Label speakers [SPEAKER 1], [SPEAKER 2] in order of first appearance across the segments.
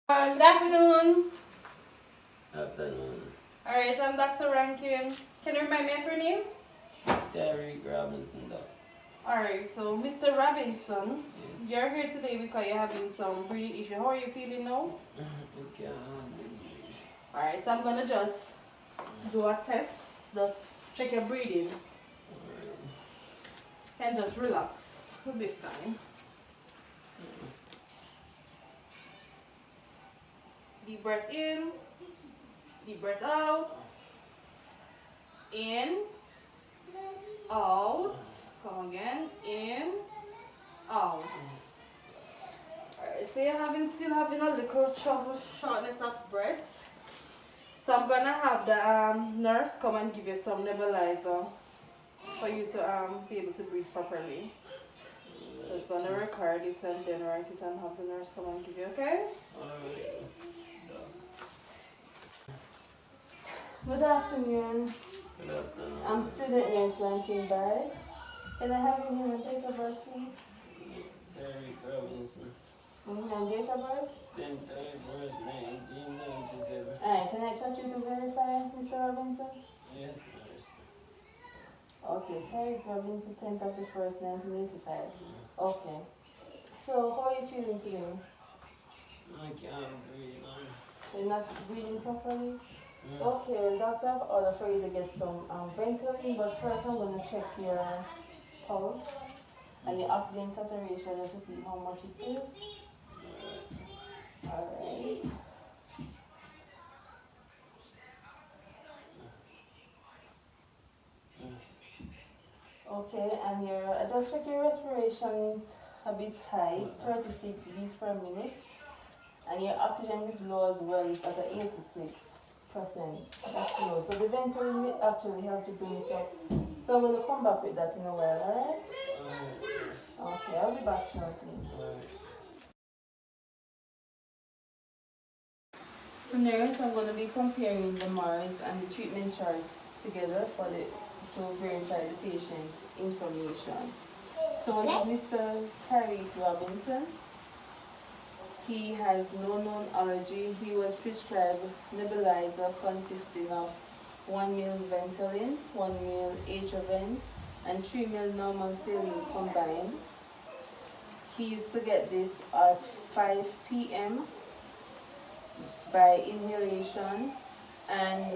[SPEAKER 1] Good afternoon.
[SPEAKER 2] Afternoon.
[SPEAKER 1] Alright, I'm Dr. Rankin. Can you remind me of your name?
[SPEAKER 2] Derek Robinson, Doc.
[SPEAKER 1] Alright, so Mr. Robinson,
[SPEAKER 2] Yes.
[SPEAKER 1] you're here today because you're having some breathing issue. How are you feeling now?
[SPEAKER 2] Okay,
[SPEAKER 1] Alright, so I'm gonna just do a test, just check your breathing and just relax. You'll be fine. Deep breath in, deep breath out, in, out, come again, in, out. Alright, so you're still having a little trouble, shortness of breath. So I'm gonna have the nurse come and give you some nebulizer for you to be able to breathe properly. Just gonna record it and then write it and have the nurse come and give you, okay?
[SPEAKER 2] Alright.
[SPEAKER 1] Good afternoon.
[SPEAKER 2] Good afternoon.
[SPEAKER 1] I'm student nurse Rankin Barrett. Can I have your name and date of birth, please?
[SPEAKER 2] Derek Robinson.
[SPEAKER 1] And date of birth?
[SPEAKER 2] 21st, 1997.
[SPEAKER 1] Alright, can I touch you to verify, Mr. Robinson?
[SPEAKER 2] Yes, nurse.
[SPEAKER 1] Okay, Terry Robinson, 10th of the 1st, 1985. Okay. So, how are you feeling today?
[SPEAKER 2] I can't breathe, man.
[SPEAKER 1] You're not breathing properly?
[SPEAKER 2] No.
[SPEAKER 1] Okay, doctor, I've ordered for you to get some Ventolin, but first I'm going to check your pulse and your oxygen saturation just to see how much it is. Alright. Okay, and I just check your respiration is a bit high, it's 36 beats per minute. And your oxygen is low as well, it's at 86%. That's low. So the Ventolin will actually help to bring it up. So we'll come back with that in a while, alright? Okay, I'll be back shortly. So nurse, I'm going to be comparing the MARS and the treatment charts together to verify the patient's information. So with Mr. Tariq Robinson, he has no known allergy. He was prescribed nebulizer consisting of 1 ml Ventolin, 1 ml Atrovent, and 3 ml normal saline combined. He used to get this at 5 p.m. by inhalation, and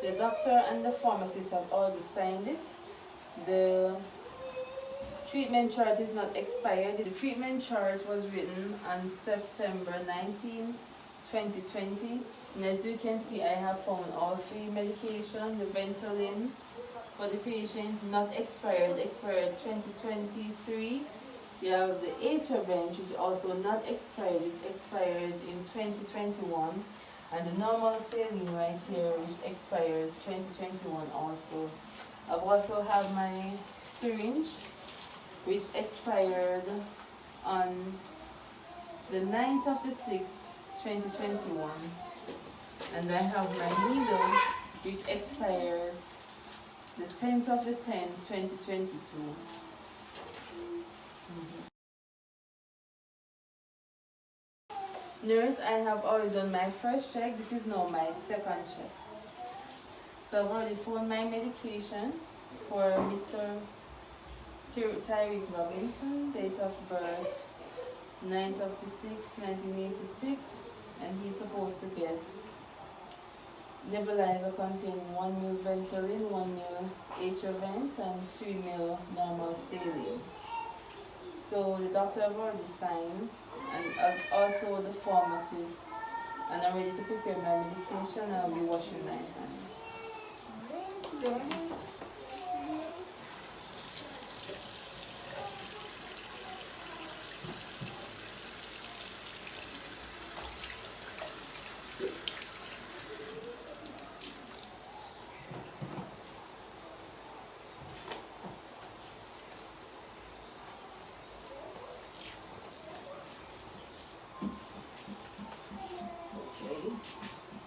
[SPEAKER 1] the doctor and the pharmacist have already signed it. The treatment chart is not expired. The treatment chart was written on September 19th, 2020. And as you can see, I have found all three medication. The Ventolin for the patient, not expired, expired 2023. You have the Atrovent, which is also not expired, it expires in 2021. And the normal saline right here, which expires 2021 also. I've also have my syringe, which expired on the 9th of the 6th, 2021. And I have my needle, which expired the 10th of the 10th, 2022. Nurse, I have already done my first check. This is now my second check. So I've already found my medication for Mr. Tariq Robinson, date of birth 9th of the 6th, 1986, and he's supposed to get nebulizer containing 1 ml Ventolin, 1 ml Atrovent, and 3 ml normal saline. So the doctor have already signed, and also the pharmacist, and I'm ready to prepare my medication, and I'll be washing my hands.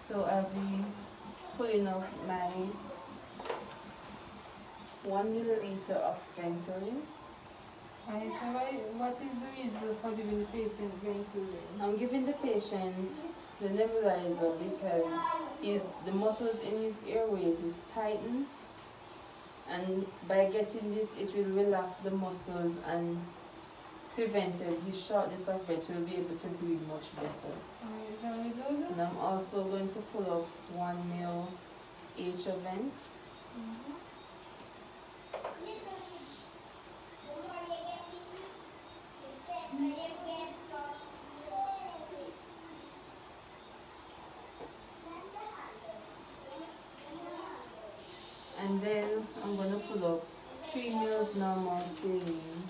[SPEAKER 1] So I'll be pulling up my 1 milliliter of Ventolin.
[SPEAKER 3] So what is the reason for giving the patient Ventolin?
[SPEAKER 1] I'm giving the patient the nebulizer because the muscles in his airways is tightened, and by getting this it will relax the muscles and prevented his shortness of breath. He will be able to breathe much better. And I'm also going to pull up 1 ml H-Avent. And then I'm going to pull up 3 ml normal saline.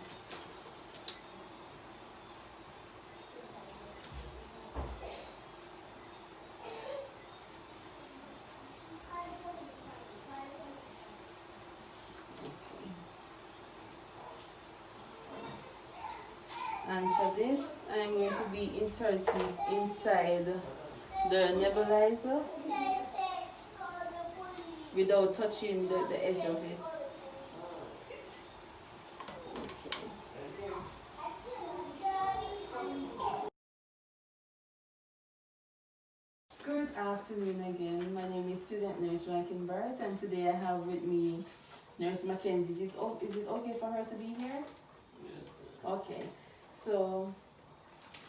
[SPEAKER 1] And for this, I'm going to be inserting it inside the nebulizer without touching the edge of it. Good afternoon again. My name is student nurse Rankin Barrett, and today I have with me Nurse Mackenzie. Is it okay for her to be here?
[SPEAKER 2] Yes.
[SPEAKER 1] Okay. So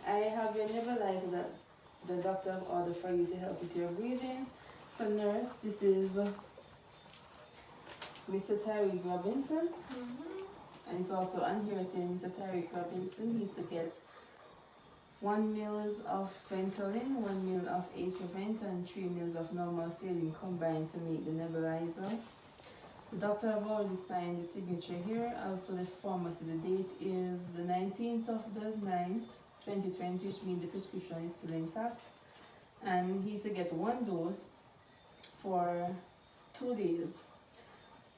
[SPEAKER 1] I have your nebulizer that the doctor ordered for you to help with your breathing. So nurse, this is Mr. Tyreek Robinson. And it's also on here saying Mr. Tyreek Robinson needs to get 1 ml of Ventolin, 1 ml of H-Avent, and 3 ml of normal saline combined to make the nebulizer. The doctor have already signed the signature here. Also the pharmacy, the date is the 19th of the 9th, 2020, which means the prescription is still intact. And he's to get 1 dose for 2 days.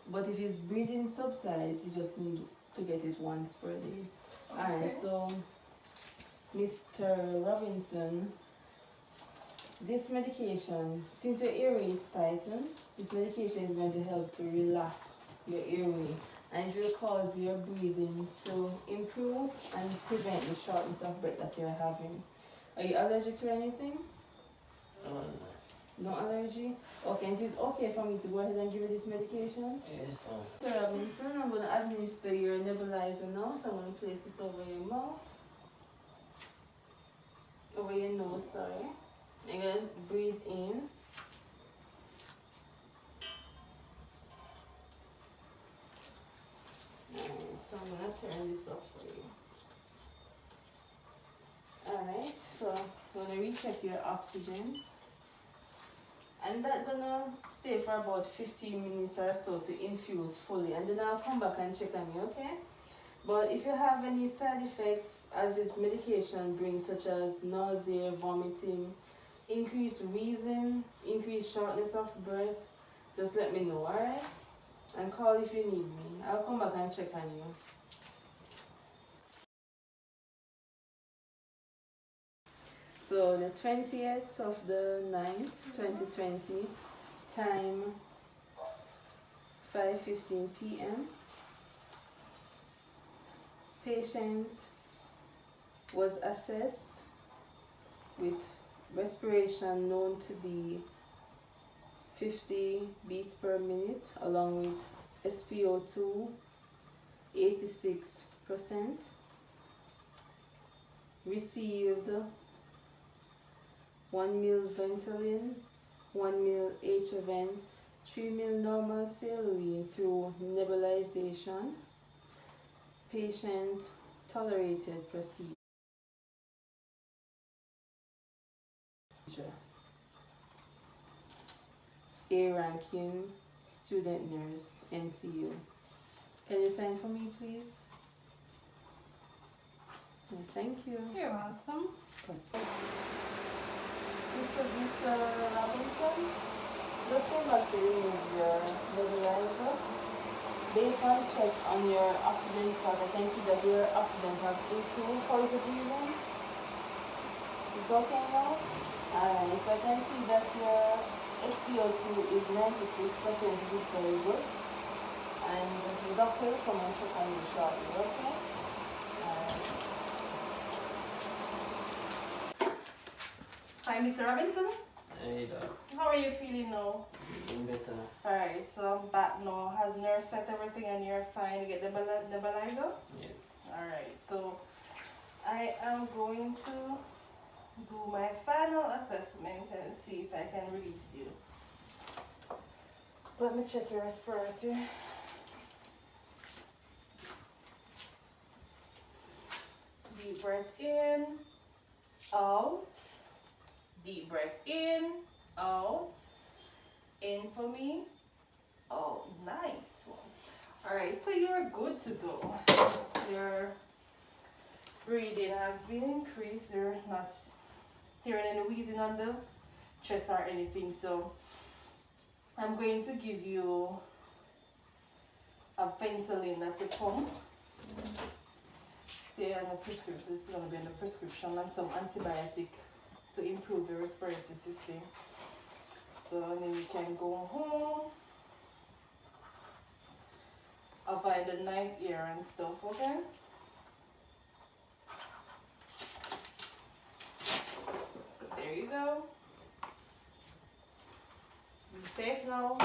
[SPEAKER 1] But if his breathing subsides, you just need to get it once per day. Okay. Alright, so Mr. Robinson, this medication, since your airway is tightened, this medication is going to help to relax your airway, and it will cause your breathing to improve and prevent the shortness of breath that you're having. Are you allergic to anything? No allergy? Okay, is it okay for me to go ahead and give you this medication?
[SPEAKER 2] Yes,
[SPEAKER 1] Mr. Robinson, I'm going to administer your nebulizer now, so I'm going to place this over your mouth. Over your nose, sorry. You're going to breathe in. So I'm going to turn this up for you. Alright, so I'm going to recheck your oxygen. And that's going to stay for about 15 minutes or so to infuse fully. And then I'll come back and check on you, okay? But if you have any side effects as this medication brings, such as nausea, vomiting, increased wheezing, increased shortness of breath, just let me know, alright? And call if you need me. I'll come back and check on you. So the 20th of the 9th, 2020, time 5:15 p.m. Patient was assessed with respiration known to be 50 beats per minute, along with SpO2 86%. Received 1 ml Ventolin, 1 ml H-Avent, 3 ml normal saline through nebulization. Patient tolerated procedure. A. Rankin, student nurse, NCU. Can you sign for me, please? Thank you.
[SPEAKER 3] You're welcome.
[SPEAKER 1] Mr. Robinson, just go back to remove your nebulizer. Based on checks on your oxygen salt, I can see that your oxygen have improved. How is it breathing? It's okay now? Alright, so I can see that your SpO2 is 96%, which is very good. And the doctor will come and check on you shortly, okay?
[SPEAKER 4] Hi, Mr. Robinson.
[SPEAKER 2] Hey, doc.
[SPEAKER 4] How are you feeling now?
[SPEAKER 2] Feeling better.
[SPEAKER 4] Alright, so I'm back now. Has nurse set everything and you're fine to get the nebulizer?
[SPEAKER 2] Yes.
[SPEAKER 4] Alright, so I am going to do my final assessment and see if I can release you. Let me check your respiratory. Deep breath in, out. Deep breath in, out. In for me. Oh, nice one. Alright, so you're good to go. Your breathing has been increased. You're not hearing any wheezing on the chest or anything. So I'm going to give you a Ventolin, that's a pump. See, on the prescription, this is going to be in the prescription, and some antibiotic to improve your respiratory system. So and then you can go home, avoid the night air and stuff, okay? So there you go. Be safe now.